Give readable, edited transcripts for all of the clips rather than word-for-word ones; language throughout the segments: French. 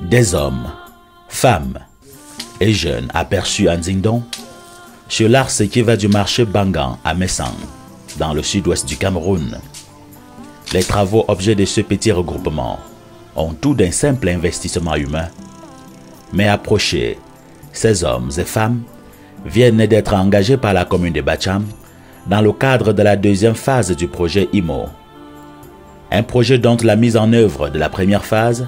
Des hommes, femmes et jeunes aperçus à Nzindong sur l'axe qui va du marché Bangan à Messang, dans le sud-ouest du Cameroun. Les travaux objets de ce petit regroupement ont tout d'un simple investissement humain. Mais approchés, ces hommes et femmes viennent d'être engagés par la commune de Bacham dans le cadre de la deuxième phase du projet IMO. Un projet dont la mise en œuvre de la première phase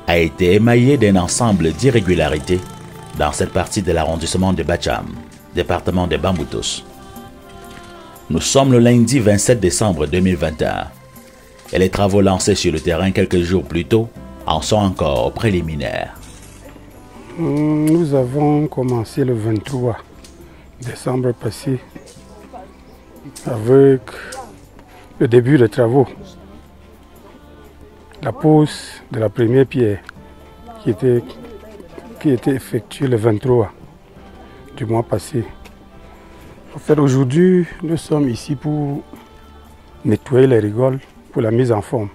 a été émaillée d'un ensemble d'irrégularités dans cette partie de l'arrondissement de Bacham, département de Bamboutos. Nous sommes le lundi 27 décembre 2021 et les travaux lancés sur le terrain quelques jours plus tôt en sont encore aux préliminaires. Nous avons commencé le 23 décembre passé avec le début des travaux. La pose de la première pierre qui était effectuée le 23 du mois passé. En fait, aujourd'hui, nous sommes ici pour nettoyer les rigoles pour la mise en forme,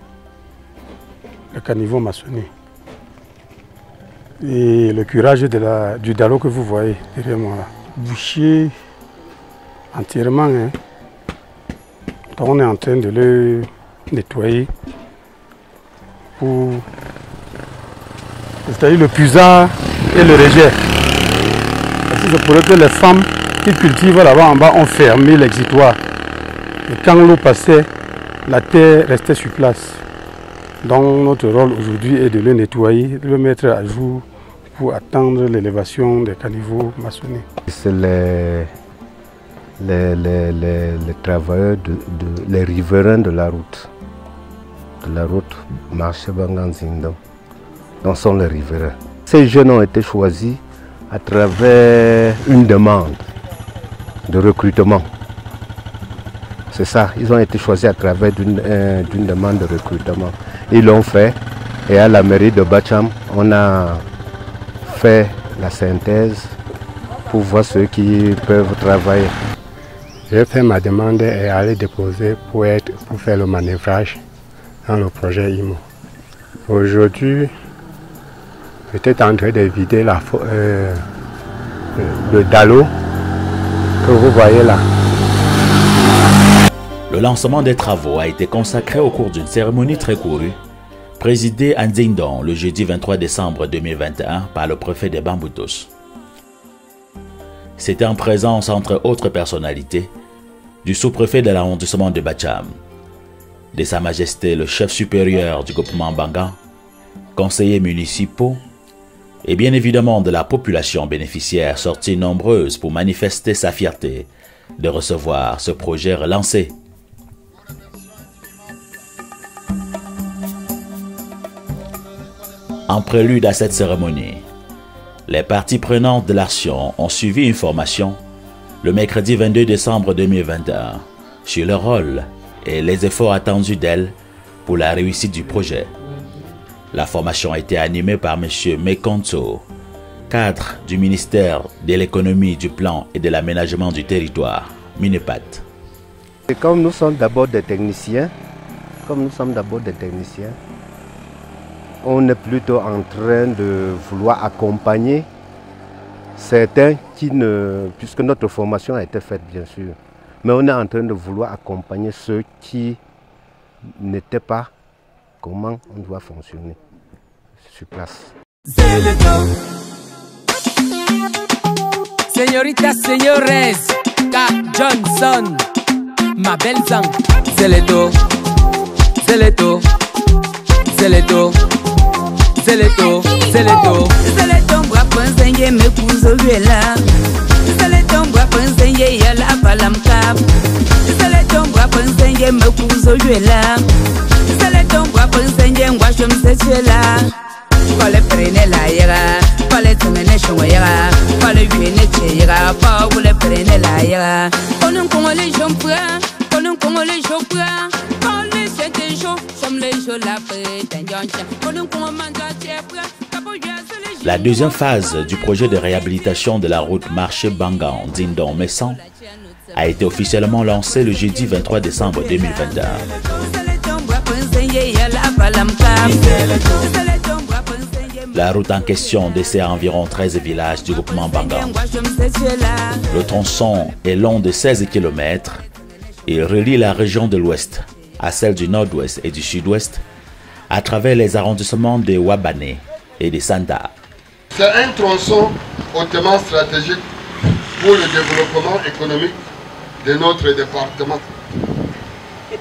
le caniveau maçonné. Et le curage du dallo que vous voyez derrière moi là. Bouché entièrement. Hein. Donc on est en train de le nettoyer pour c'est-à-dire le puisard et le rejet. C'est pour que les femmes qui cultivent là-bas en bas ont fermé l'exutoire. Et quand l'eau passait, la terre restait sur place. Donc notre rôle aujourd'hui est de le nettoyer, de le mettre à jour pour attendre l'élévation des caniveaux maçonnés. C'est les travailleurs, les riverains de la route marché Bangan-Nzindong. Donc sont les riverains. Ces jeunes ont été choisis à travers une demande de recrutement. C'est ça, ils ont été choisis à travers d'une demande de recrutement. Ils l'ont fait et à la mairie de Bacham, on a fait la synthèse pour voir ceux qui peuvent travailler. J'ai fait ma demande et aller déposer pour faire le manœuvrage dans le projet IMO. Aujourd'hui, j'étais en train de vider le dallo que vous voyez là. Le lancement des travaux a été consacré au cours d'une cérémonie très courue, présidée à Nzindong le jeudi 23 décembre 2021 par le préfet de Bamboutos. C'était en présence, entre autres personnalités, du sous-préfet de l'arrondissement de Bacham, de Sa Majesté le chef supérieur du groupement Bangan, conseillers municipaux et bien évidemment de la population bénéficiaire sortie nombreuse pour manifester sa fierté de recevoir ce projet relancé. En prélude à cette cérémonie, les parties prenantes de l'action ont suivi une formation le mercredi 22 décembre 2021 sur le rôle et les efforts attendus d'elles pour la réussite du projet. La formation a été animée par M. Mekonto, cadre du ministère de l'économie, du plan et de l'aménagement du territoire, MINEPAT. Et comme nous sommes d'abord des techniciens, on est plutôt en train de vouloir accompagner certains qui ne... Puisque notre formation a été faite bien sûr, mais on est en train de vouloir accompagner ceux qui n'étaient pas comment on doit fonctionner sur place. Señoritas, señores, K. Johnson, ma belle sang, Zeleto, Zeleto, Zeleto, Zeleto, Zeleto. Zeleto, bra pensenye me kuzo vela. Zeleto, bra pensenye yala palam kap. Zeleto, bra pensenye me kuzo vela. Zeleto, bra pensenye ngwashom sechela. Kole prene la yera, kole temene shongera, kole viene chera, pa wule prene la yera. Konun kongole jompra, konun kongole jompra, kole sente jo, som le jo la pretenyancha, konun kongomanda chepra, kapoya sele. La deuxième phase du projet de réhabilitation de la route marché Bangan-Nzindong-Messang a été officiellement lancé le jeudi 23 décembre 2021. La route en question dessert environ 13 villages du groupement Bangan. Le tronçon est long de 16 km et relie la région de l'Ouest à celle du Nord-Ouest et du Sud-Ouest à travers les arrondissements de Wabane et de Sanda. C'est un tronçon hautement stratégique pour le développement économique de notre département,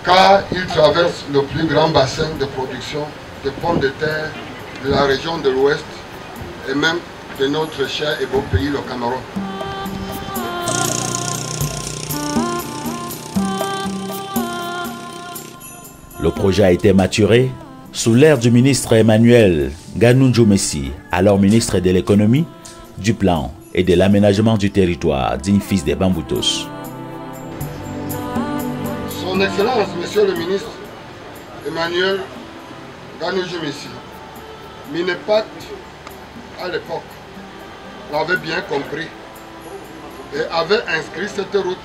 car il traverse le plus grand bassin de production de pommes de terre de la région de l'Ouest et même de notre cher et beau pays, le Cameroun. Le projet a été maturé sous l'ère du ministre Emmanuel Nganou Messi, alors ministre de l'économie, du plan et de l'aménagement du territoire, digne fils des Bamboutos. Son Excellence, Monsieur le ministre Emmanuel Nganou Messi, Minepat à l'époque l'avait bien compris et avait inscrit cette route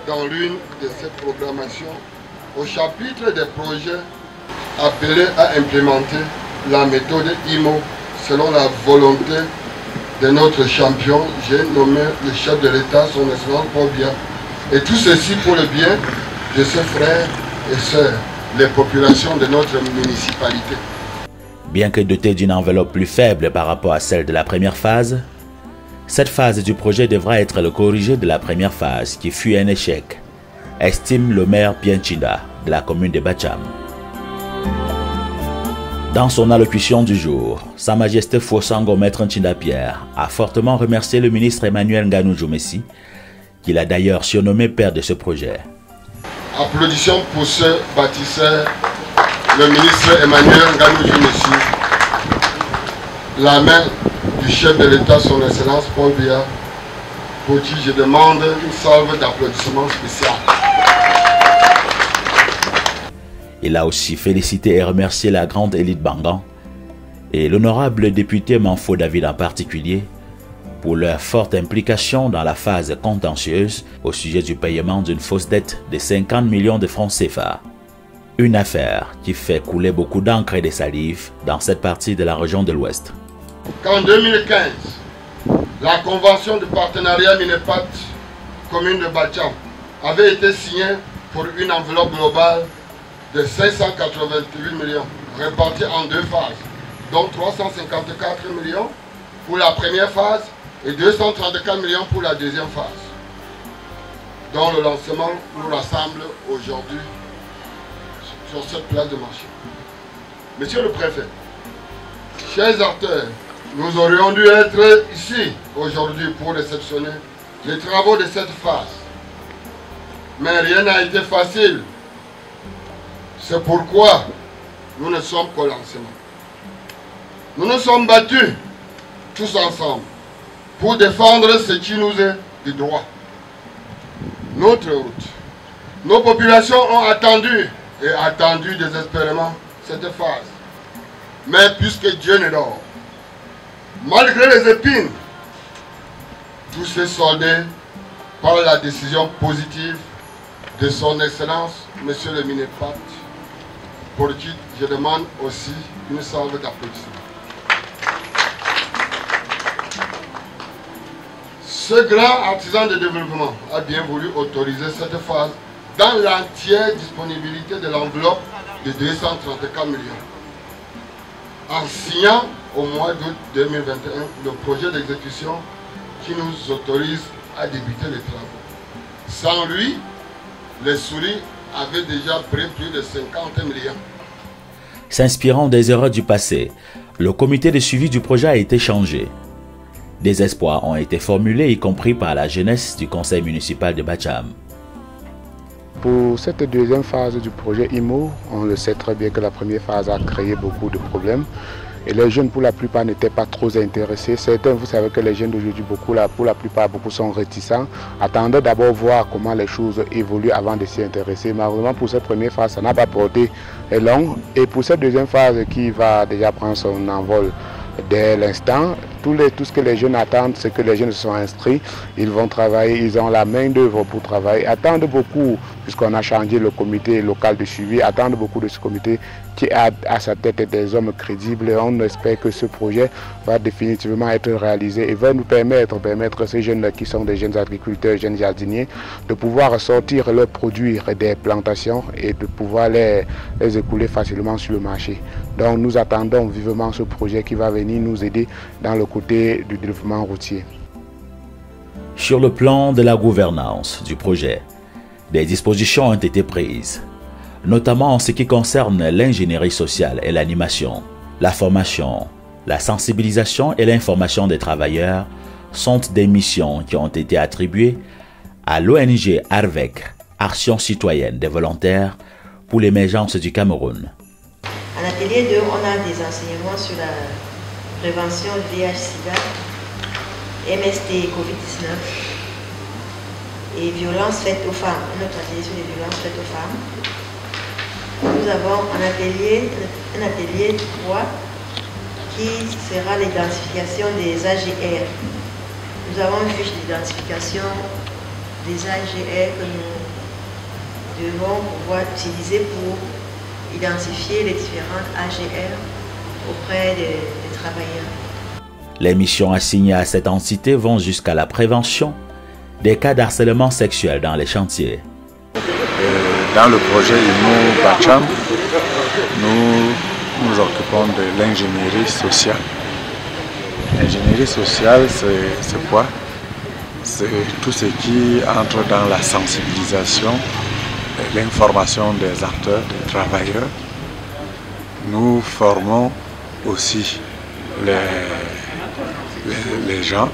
dans l'une de ses programmations au chapitre des projets appelés à implémenter la méthode IMO selon la volonté de notre champion, j'ai nommé le chef de l'État, son Excellence Paul Biya. Et tout ceci pour le bien de ses frères et sœurs, les populations de notre municipalité. Bien que dotée d'une enveloppe plus faible par rapport à celle de la première phase, cette phase du projet devra être le corrigé de la première phase qui fut un échec, estime le maire Pianchinda de la commune de Bacham. Dans son allocution du jour, Sa Majesté Fosango Maître Nchinda Pierre a fortement remercié le ministre Emmanuel Nganou Messi, qu'il a d'ailleurs surnommé père de ce projet. Applaudissements pour ce bâtisseur, le ministre Emmanuel Nganou Messi, la main du chef de l'État, son Excellence Paul Biya, pour qui je demande une salve d'applaudissements spéciaux. Il a aussi félicité et remercié la grande élite Bangan et l'honorable député Manfo David en particulier pour leur forte implication dans la phase contentieuse au sujet du paiement d'une fausse dette de 50 millions de francs CFA. Une affaire qui fait couler beaucoup d'encre et de salive dans cette partie de la région de l'Ouest. En 2015, la convention de partenariat Minepat, commune de Bacham, avait été signée pour une enveloppe globale de 588 millions, répartis en deux phases, dont 354 millions pour la première phase et 234 millions pour la deuxième phase, dont le lancement nous rassemble aujourd'hui sur cette place de marché. Monsieur le préfet, chers acteurs, nous aurions dû être ici aujourd'hui pour réceptionner les travaux de cette phase. Mais rien n'a été facile. C'est pourquoi nous ne sommes qu'au lancement. Nous nous sommes battus tous ensemble pour défendre ce qui nous est du droit. Notre route. Nos populations ont attendu et attendu désespérément cette phase. Mais puisque Dieu ne dort, malgré les épines, tout s'est soldé par la décision positive de son Excellence, Monsieur le Minepat, pour qui je demande aussi une salve d'applaudissements. Ce grand artisan de développement a bien voulu autoriser cette phase dans l'entière disponibilité de l'enveloppe de 234 millions. En signant au mois d'août 2021 le projet d'exécution qui nous autorise à débuter les travaux. Sans lui, les souris avaient déjà pris plus de 50 millions. S'inspirant des erreurs du passé, le comité de suivi du projet a été changé. Des espoirs ont été formulés, y compris par la jeunesse du conseil municipal de Bacham. Pour cette deuxième phase du projet IMO, on le sait très bien que la première phase a créé beaucoup de problèmes. Et les jeunes, pour la plupart, n'étaient pas trop intéressés. Certains, vous savez que les jeunes d'aujourd'hui, pour la plupart, beaucoup sont réticents. Attendaient d'abord voir comment les choses évoluent avant de s'y intéresser. Malheureusement, pour cette première phase, ça n'a pas porté long. Et pour cette deuxième phase qui va déjà prendre son envol dès l'instant. Tout ce que les jeunes attendent, c'est que les jeunes se sont inscrits, ils vont travailler, ils ont la main d'œuvre pour travailler. Attendent beaucoup, puisqu'on a changé le comité local de suivi, attendent beaucoup de ce comité qui a à sa tête des hommes crédibles. Et on espère que ce projet va définitivement être réalisé et va nous permettre à ces jeunes qui sont des jeunes agriculteurs, jeunes jardiniers, de pouvoir sortir leurs produits des plantations et de pouvoir les écouler facilement sur le marché. Donc nous attendons vivement ce projet qui va venir nous aider dans le côté du développement routier. Sur le plan de la gouvernance du projet, des dispositions ont été prises, notamment en ce qui concerne l'ingénierie sociale et l'animation. La formation, la sensibilisation et l'information des travailleurs sont des missions qui ont été attribuées à l'ONG ARVEC, Action citoyenne des volontaires pour l'émergence du Cameroun. En atelier 2, on a des enseignements sur la prévention du VIH-Sida, MST Covid-19 et violences faites aux femmes. Notre atelier sur les violences faites aux femmes. Nous avons un atelier 3 qui sera l'identification des AGR. Nous avons une fiche d'identification des AGR que nous devons pouvoir utiliser pour identifier les différentes AGR auprès des travailleurs. Les missions assignées à cette entité vont jusqu'à la prévention des cas d'harcèlement sexuel dans les chantiers. Dans le projet IMO Bacham, nous nous occupons de l'ingénierie sociale. L'ingénierie sociale, c'est quoi? C'est tout ce qui entre dans la sensibilisation, l'information des acteurs, des travailleurs. Nous formons aussi les gens,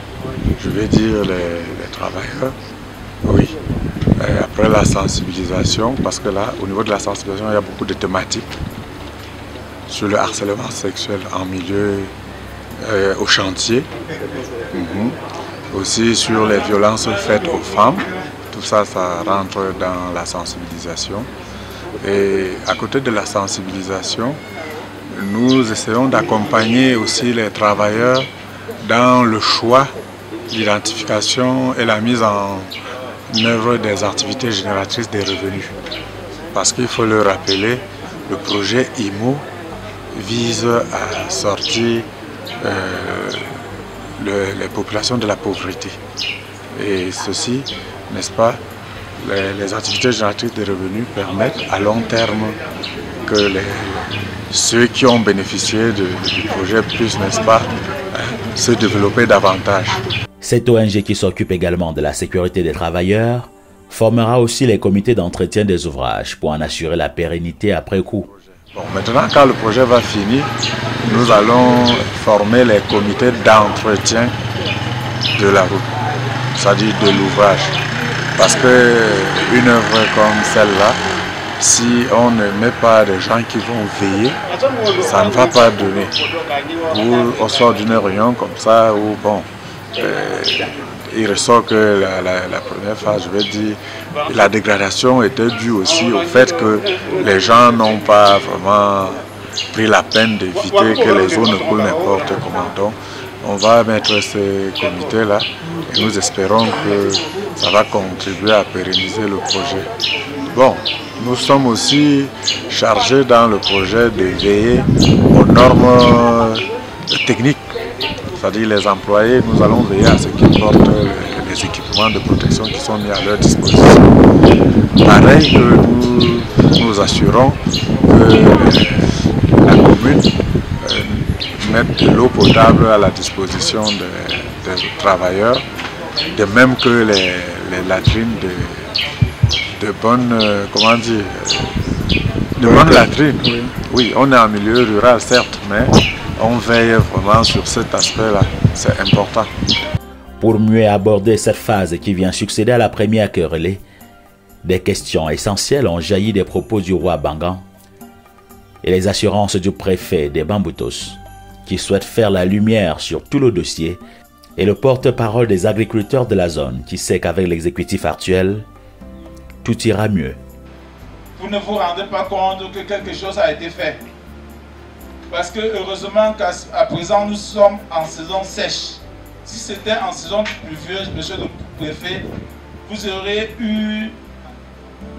je vais dire les travailleurs, oui. Et après la sensibilisation, parce que là, au niveau de la sensibilisation, il y a beaucoup de thématiques sur le harcèlement sexuel en milieu, au chantier, aussi sur les violences faites aux femmes. Tout ça, ça rentre dans la sensibilisation. Et à côté de la sensibilisation, nous essayons d'accompagner aussi les travailleurs dans le choix, l'identification et la mise en œuvre des activités génératrices des revenus. Parce qu'il faut le rappeler, le projet IMO vise à sortir les populations de la pauvreté. Et ceci, n'est-ce pas, les activités génératrices des revenus permettent à long terme que ceux qui ont bénéficié du projet puissent, n'est-ce pas, se développer davantage. Cette ONG qui s'occupe également de la sécurité des travailleurs formera aussi les comités d'entretien des ouvrages pour en assurer la pérennité après coup. Bon, maintenant, quand le projet va finir, nous allons former les comités d'entretien de la route, c'est-à-dire de l'ouvrage. Parce qu'une œuvre comme celle-là, si on ne met pas des gens qui vont veiller, ça ne va pas donner. Ou on sort d'une réunion comme ça, où bon, il ressort que la première phase, je vais dire, la dégradation était due aussi au fait que les gens n'ont pas vraiment pris la peine d'éviter que les eaux ne coulent n'importe comment. Donc, on va mettre ces comités-là et nous espérons que ça va contribuer à pérenniser le projet. Bon, nous sommes aussi chargés dans le projet de veiller aux normes techniques. C'est-à-dire les employés, nous allons veiller à ce qu'ils portent les équipements de protection qui sont mis à leur disposition. Pareil que nous assurons que la commune mette de l'eau potable à la disposition des travailleurs, de même que les latrines de bonnes, comment dire, de bonnes latrines. Oui, on est en milieu rural certes, mais on veille vraiment sur cet aspect-là, c'est important. Pour mieux aborder cette phase qui vient succéder à la première querellée, des questions essentielles ont jailli des propos du roi Bangan et les assurances du préfet des Bamboutos, qui souhaite faire la lumière sur tout le dossier, et le porte-parole des agriculteurs de la zone qui sait qu'avec l'exécutif actuel, tout ira mieux. Vous ne vous rendez pas compte que quelque chose a été fait. Parce que heureusement qu'à présent nous sommes en saison sèche. Si c'était en saison pluvieuse, monsieur le préfet, vous aurez eu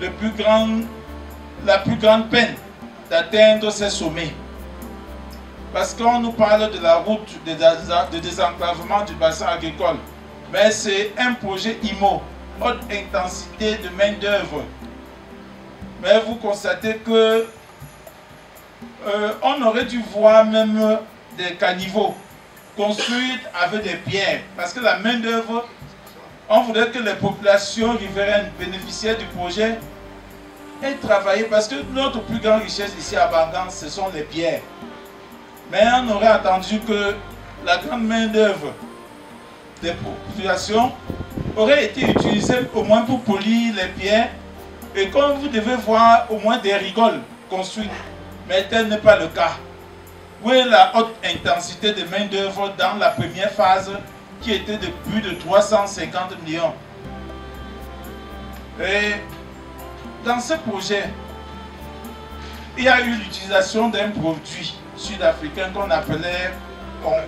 la plus grande peine d'atteindre ces sommets. Parce qu'on nous parle de la route de désenclavement du bassin agricole. Mais c'est un projet IMO, haute intensité de main-d'œuvre. Mais vous constatez que on aurait dû voir même des caniveaux construits avec des pierres. Parce que la main-d'œuvre, on voudrait que les populations riveraines bénéficiaires du projet aient travaillé. Parce que notre plus grande richesse ici à Bangan, ce sont les pierres. Mais on aurait attendu que la grande main-d'œuvre des populations aurait été utilisée au moins pour polir les pierres. Et comme vous devez voir au moins des rigoles construites. Mais tel n'est pas le cas. Où est la haute intensité de main-d'œuvre dans la première phase qui était de plus de 350 millions? Et dans ce projet, il y a eu l'utilisation d'un produit sud-africain qu'on appelait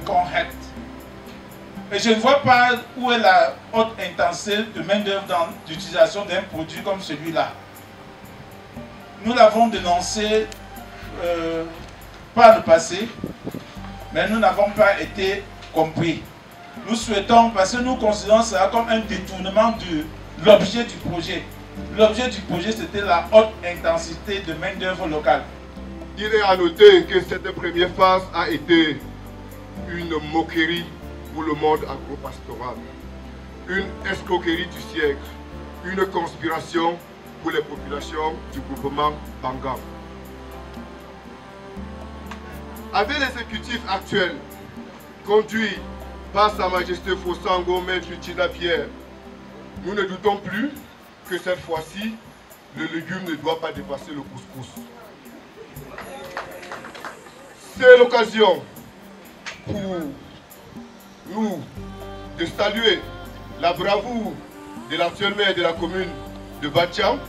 Conret. Et je ne vois pas où est la haute intensité de main-d'œuvre dans l'utilisation d'un produit comme celui-là. Nous l'avons dénoncé par le passé, mais nous n'avons pas été compris. Nous souhaitons, parce que nous considérons cela comme un détournement de l'objet du projet. L'objet du projet, c'était la haute intensité de main-d'œuvre locale. Il est à noter que cette première phase a été une moquerie pour le monde agro-pastoral, une escroquerie du siècle, une conspiration pour les populations du groupement Bangan. Avec l'exécutif actuel, conduit par Sa Majesté Fossango Maître Tchida Pierre, nous ne doutons plus que cette fois-ci, le légume ne doit pas dépasser le couscous. C'est l'occasion pour nous de saluer la bravoure de l'actuel maire de la commune de Batcham,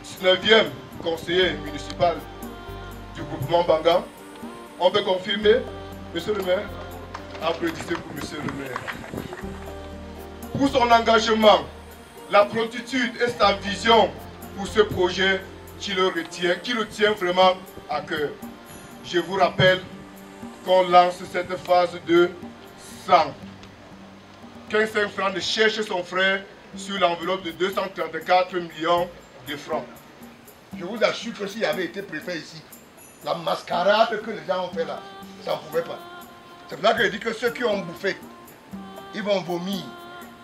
19e conseiller municipal du groupement Bangan. On peut confirmer, monsieur le maire, applaudissez pour monsieur le maire. Pour son engagement, la promptitude et sa vision pour ce projet qui le tient vraiment à cœur. Je vous rappelle qu'on lance cette phase de 115 francs de chercher son frère sur l'enveloppe de 234 millions de francs. Je vous assure que s'il avait été préfet ici, la mascarade que les gens ont fait là, ça ne pouvait pas. C'est pour ça que je dis que ceux qui ont bouffé, ils vont vomir.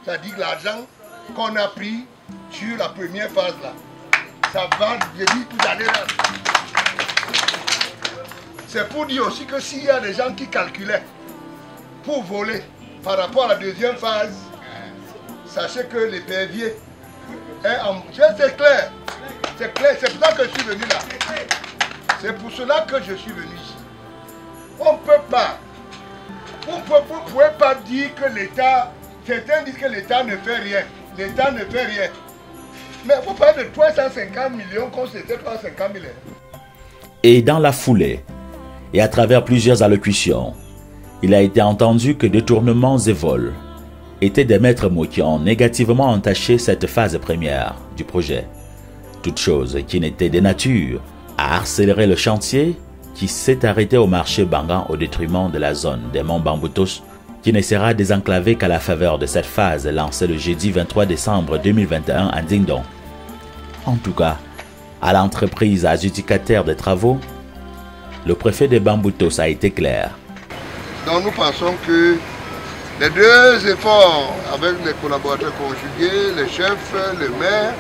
C'est-à-dire que l'argent qu'on a pris sur la première phase là, ça va, je dis, vous allez là. C'est pour dire aussi que s'il y a des gens qui calculaient pour voler par rapport à la deuxième phase, sachez que l'épervier est en... C'est clair. C'est clair. C'est pour ça que je suis venu là. C'est pour cela que je suis venu ici. On ne peut pas. Vous ne pouvez pas dire que l'État... Certains disent que l'État ne fait rien. L'État ne fait rien. Mais vous parlez de 350 millions quand c'était 350 millions. Et dans la foulée, et à travers plusieurs allocutions, il a été entendu que détournements et vols étaient des maîtres mots qui ont négativement entaché cette phase première du projet. Toute chose qui n'était de nature à accélérer le chantier qui s'est arrêté au marché Bangan au détriment de la zone des monts Bamboutos, qui ne sera désenclavé qu'à la faveur de cette phase lancée le jeudi 23 décembre 2021 à Dingdong. En tout cas, à l'entreprise adjudicataire des travaux, le préfet de Bamboutos a été clair. Donc nous pensons que les deux efforts avec les collaborateurs conjugués, les chefs, le maire,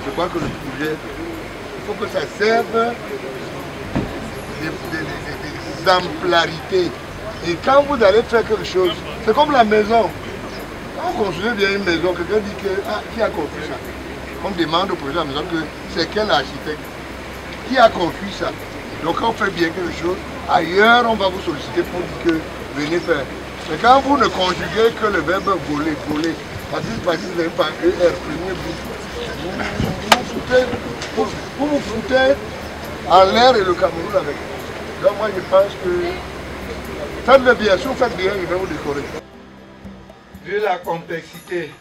je crois que le projet, il faut que ça serve d'exemplarité. Et quand vous allez faire quelque chose, c'est comme la maison. Quand on construit bien une maison, quelqu'un dit que qui a construit ça? On demande au projet de la maison que c'est quel architecte qui a construit ça. Donc quand on fait bien quelque chose, ailleurs on va vous solliciter pour dire que venez faire. Mais quand vous ne conjuguez que le verbe voler, parce que vous n'avez pas ER, premier vous vous foutez en l'air et le Cameroun avec. Donc moi je pense que faites bien, si vous faites bien, il va vous décorer. Vu la complexité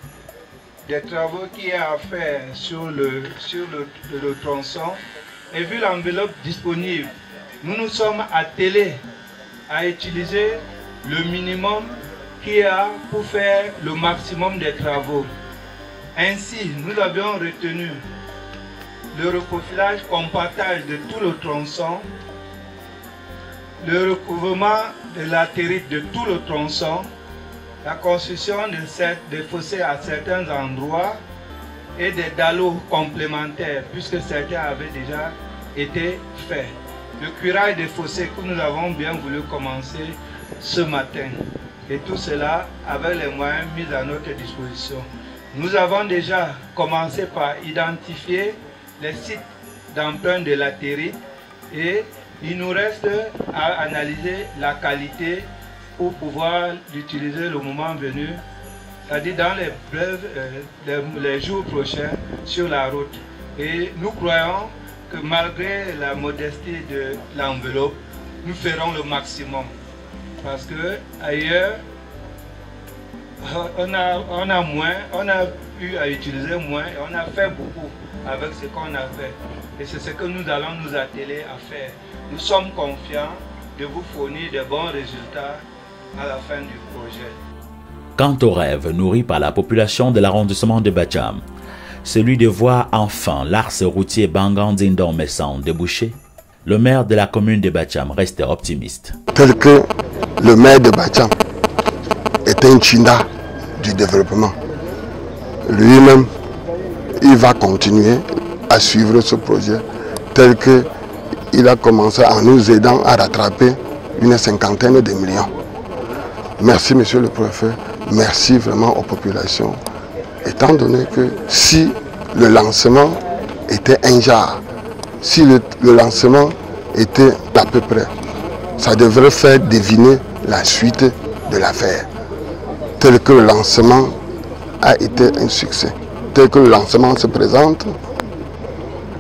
des travaux qu'il y a à faire sur le tronçon et vu l'enveloppe disponible, nous nous sommes attelés à utiliser le minimum qu'il y a pour faire le maximum des travaux. Ainsi, nous avions retenu le reprofilage compactage de tout le tronçon, le recouvrement de latérite de tout le tronçon, la construction de fossés à certains endroits et des dallots complémentaires puisque certains avaient déjà été faits. Le curage des fossés que nous avons bien voulu commencer ce matin. Et tout cela avec les moyens mis à notre disposition. Nous avons déjà commencé par identifier les sites d'emprunt de latérite et il nous reste à analyser la qualité pour pouvoir l'utiliser le moment venu, c'est-à-dire dans les jours prochains sur la route. Et nous croyons que malgré la modestie de l'enveloppe, nous ferons le maximum. Parce que ailleurs, on a moins, on a eu à utiliser moins et on a fait beaucoup avec ce qu'on a fait. Et c'est ce que nous allons nous atteler à faire. Nous sommes confiants de vous fournir de bons résultats à la fin du projet. Quant au rêve nourri par la population de l'arrondissement de Bacham, celui de voir enfin l'axe routier Bangan-Dindon-Messan débouché, le maire de la commune de Bacham reste optimiste. Tel que le maire de Bacham est un Chinda du développement, lui-même, il va continuer à suivre ce projet tel qu'il a commencé en nous aidant à rattraper une cinquantaine de millions. Merci monsieur le préfet, merci vraiment aux populations, étant donné que si le lancement était un genre, si le lancement était à peu près, ça devrait faire deviner la suite de l'affaire. Tel que le lancement a été un succès, tel que le lancement se présente,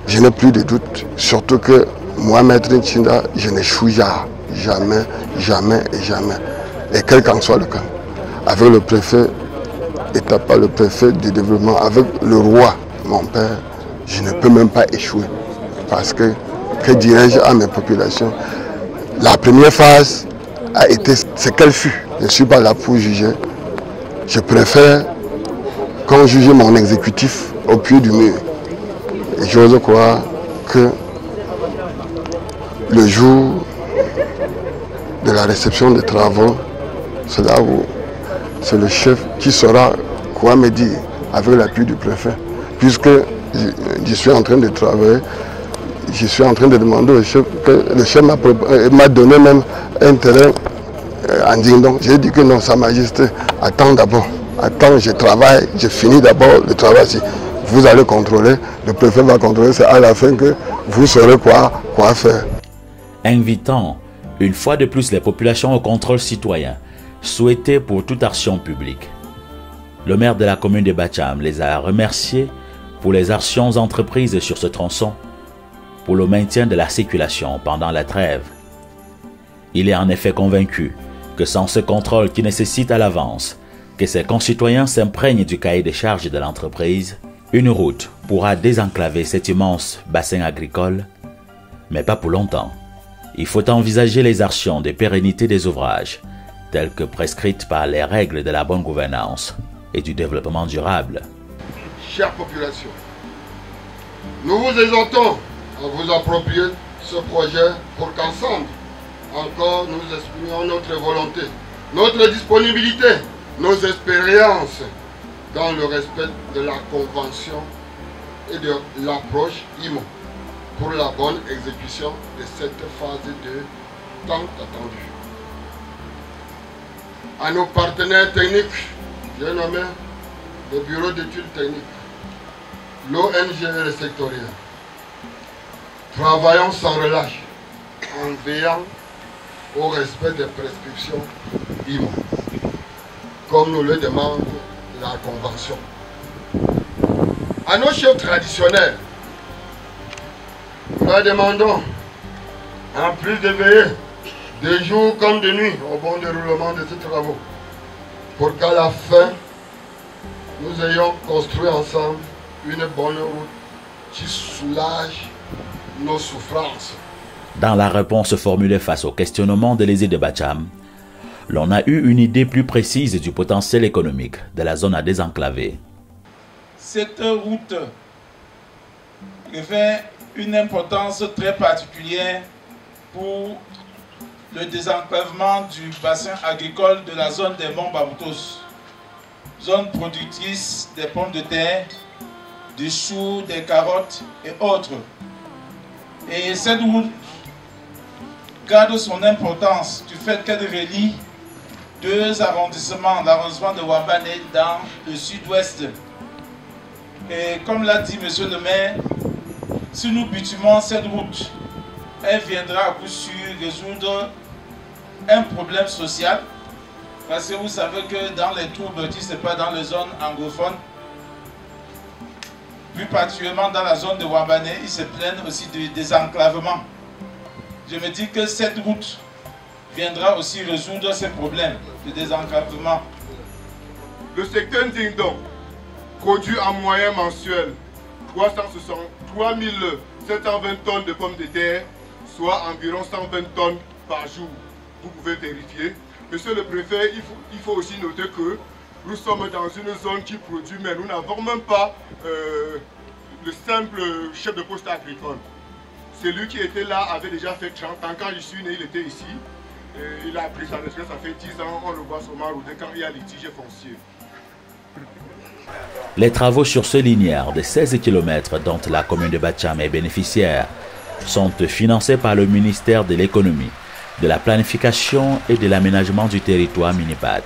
je n'ai plus de doute, surtout que moi, Maître Nchinda, je n'échoue jamais, jamais et jamais. Et quel qu'en soit le cas, avec le préfet, Etapa, le préfet du développement, avec le roi, mon père, je ne peux même pas échouer. Parce que dirais-je à mes populations, la première phase a été ce qu'elle fut. Je ne suis pas là pour juger. Je préfère qu'on juge mon exécutif au pied du mur. Et j'ose croire que le jour de la réception des travaux, c'est là où c'est le chef qui saura quoi me dire avec l'appui du préfet. Puisque je suis en train de travailler, je suis en train de demander au chef, que le chef m'a donné même un terrain en Dindon. J'ai dit que non, Sa Majesté, attends d'abord, attends, je travaille, je finis d'abord le travail. Si vous allez contrôler, le préfet va contrôler, c'est à la fin que vous saurez quoi faire. Invitant une fois de plus les populations au contrôle citoyen, souhaité pour toute action publique. Le maire de la commune de Bacham les a remerciés pour les actions entreprises sur ce tronçon, pour le maintien de la circulation pendant la trêve. Il est en effet convaincu que sans ce contrôle qui nécessite à l'avance que ses concitoyens s'imprègnent du cahier des charges de l'entreprise, une route pourra désenclaver cet immense bassin agricole, mais pas pour longtemps. Il faut envisager les actions de pérennité des ouvrages, telles que prescrites par les règles de la bonne gouvernance et du développement durable. Chère population, nous vous exhortons à vous approprier ce projet pour qu'ensemble, encore nous exprimions notre volonté, notre disponibilité, nos expériences dans le respect de la convention et de l'approche IMO pour la bonne exécution de cette phase de tant attendue. À nos partenaires techniques, j'ai nommé le bureau d'études techniques, l'ONG et le sectoriel. Travaillons sans relâche en veillant au respect des prescriptions IMO, comme nous le demande la Convention. À nos chefs traditionnels, nous leur demandons en plus de veiller de jour comme de nuit au bon déroulement de ces travaux, pour qu'à la fin, nous ayons construit ensemble une bonne route qui soulage nos souffrances. Dans la réponse formulée face au questionnement de l'Élysée de Bacham, l'on a eu une idée plus précise du potentiel économique de la zone à désenclaver. Cette route revêt une importance très particulière pour le désenclavement du bassin agricole de la zone des Monts Bamoutos, zone productrice des pommes de terre, des choux, des carottes et autres. Et cette route garde son importance du fait qu'elle relie deux arrondissements, l'arrondissement de Wambane dans le sud-ouest. Et comme l'a dit monsieur le maire, si nous bitumons cette route, elle viendra à coup sûr résoudre un problème social. Parce que vous savez que dans les troubles, ce n'est pas dans les zones anglophones, plus particulièrement dans la zone de Wambane, ils se plaignent aussi du désenclavement. Je me dis que cette route viendra aussi résoudre ces problèmes de désenclavement. Le secteur Ndingdong produit en moyenne mensuel 3 720 tonnes de pommes de terre, soit environ 120 tonnes par jour. Vous pouvez vérifier. Monsieur le préfet, il faut aussi noter que nous sommes dans une zone qui produit, mais nous n'avons même pas le simple chef de poste agricole. Celui qui était là avait déjà fait 30 ans. Quand je suis né, il était ici. Il a pris sa retraite, ça fait 10 ans. On le voit sur ma route quand il y a litige foncier. Les travaux sur ce linéaire de 16 km dont la commune de Bacham est bénéficiaire sont financés par le ministère de l'économie, de la planification et de l'aménagement du territoire MINIPAD.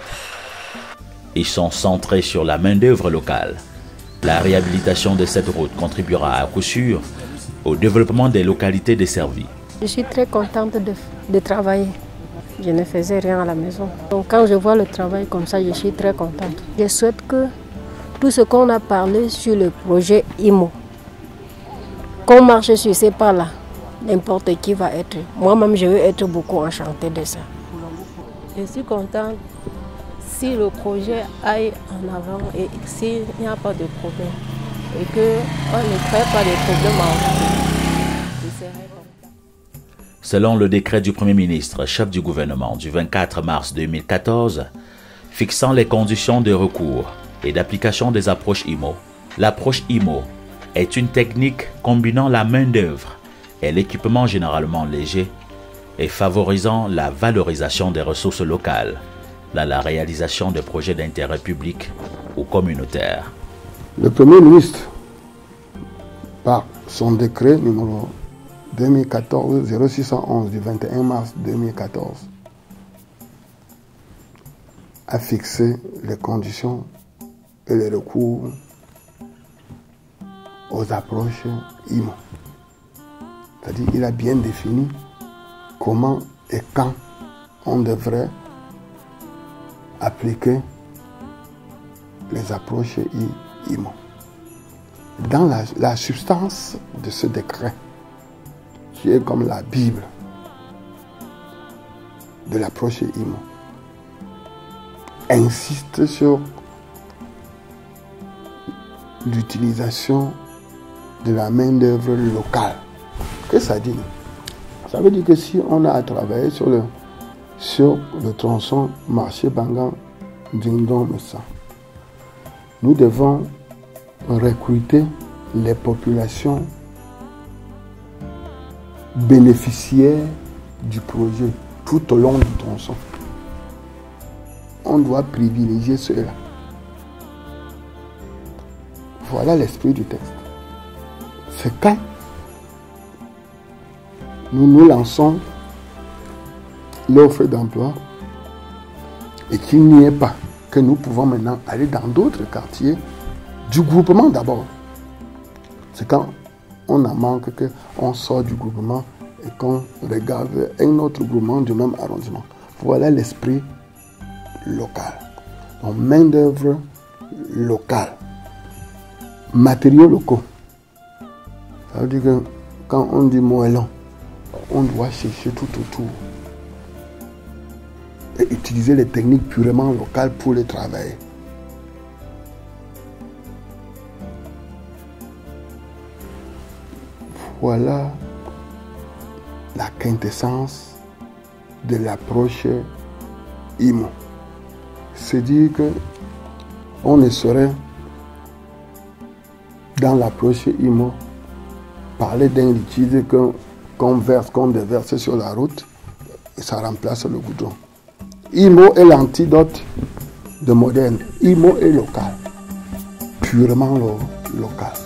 Ils sont centrés sur la main-d'œuvre locale. La réhabilitation de cette route contribuera à coup sûr au développement des localités desservies. Je suis très contente de travailler. Je ne faisais rien à la maison. Donc quand je vois le travail comme ça, je suis très contente. Je souhaite que tout ce qu'on a parlé sur le projet IMO, qu'on marche sur ces pas-là, n'importe qui va être. Moi-même, je veux être beaucoup enchantée de ça. Je suis contente si le projet aille en avant et s'il n'y a pas de problème. Et qu'on ne crée pas de problème en fait. Selon le décret du Premier ministre, chef du gouvernement du 24 mars 2014, fixant les conditions de recours et d'application des approches IMO, l'approche IMO est une technique combinant la main-d'œuvre et l'équipement généralement léger et favorisant la valorisation des ressources locales dans la réalisation de projets d'intérêt public ou communautaire. Le Premier ministre, par son décret numéro 2014-0611 du 21 mars 2014, a fixé les conditions et les recours aux approches IMO. C'est-à-dire qu'il a bien défini comment et quand on devrait appliquer les approches IMO. Dans la substance de ce décret, qui est comme la Bible de l'approche IMO, insiste sur l'utilisation de la main-d'œuvre locale. Qu'est-ce que ça dit? Ça veut dire que si on a à travailler sur le tronçon marché Bangan-Dingdong-Messa, nous devons recruter les populations bénéficiaires du projet tout au long du tronçon. On doit privilégier ceux-là. Voilà l'esprit du texte. C'est quand nous lançons l'offre d'emploi et qu'il n'y ait pas, que nous pouvons maintenant aller dans d'autres quartiers du groupement d'abord. C'est quand on en manque qu'on sort du groupement et qu'on regarde un autre groupement du même arrondissement. Voilà l'esprit local. Donc main d'œuvre locale. Matériaux locaux. Ça veut dire que quand on dit moellon, on doit chercher tout autour et utiliser les techniques purement locales pour les travailler. Voilà la quintessence de l'approche IMO. C'est dire que on ne saurait, dans l'approche IMO, parler d'un liquide qu'on déverse sur la route et ça remplace le goudron. IMO est l'antidote de moderne. IMO est local, purement local.